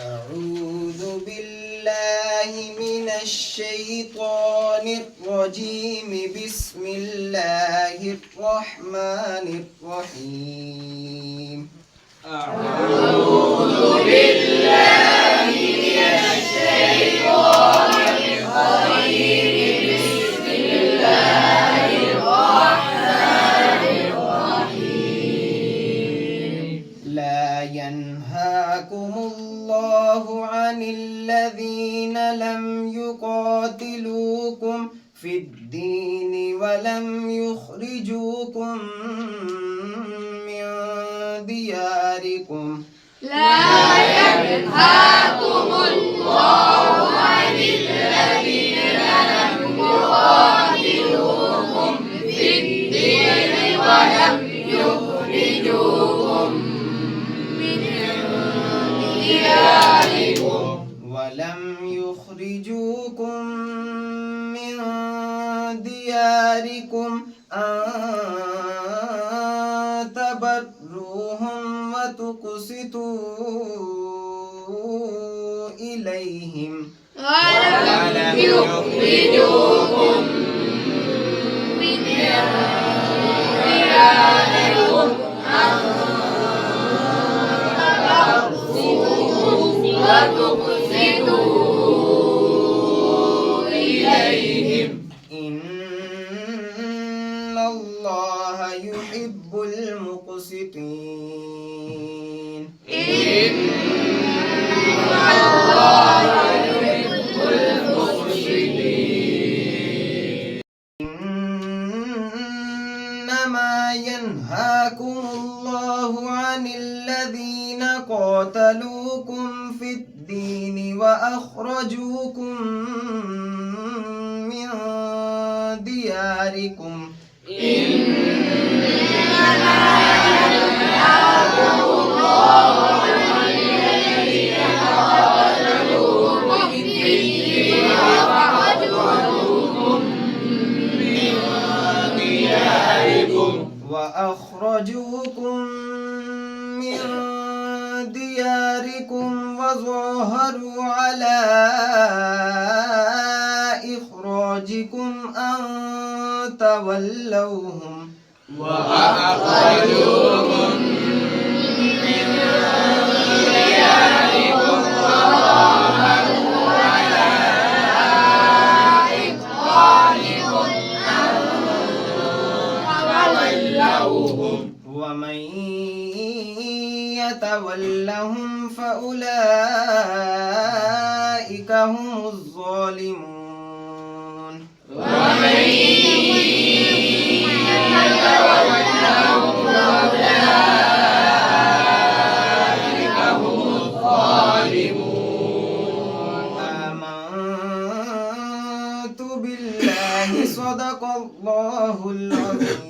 أعوذ بالله من الشيطان الرجيم. بسم الله الرحمن الرحيم. أعوذ بالله من الشيطان الرجيم. بسم الله الرحمن الرحيم. لا ينهاكم الله عن الذين لم يقاتلوكم في الدين ولم يخرجوكم من دياركم. لا ينهاكم الله عن الذين لم يقاتلوكم في الدين ولم يخرجوكم من دياركم أن تبروهم وتقسطوا إليهم. ولم يخرجوكم من دياركم أن تبروهم وتقسطوا إليهم. إن الله يحب المقسطين. إن الله يحب المقسطين. إنما ينهاكم الله عن الذين قاتلوكم في الدين وأخرجوكم من دياركم. إنما ينهاكم الله عن الذين قاتلوكم في الدين وأخرجوكم من دياركم وظاهروا على إخراجكم أن تولوهم. وأخرجوكم من دياركم وظاهروا على إخراجكم أن تولوهم. ومن يتولهم فأولئك هم الظالمون. ومن يتولهم فأولئك هم الظالمون. آمنت بالله. صدق الله العظيم.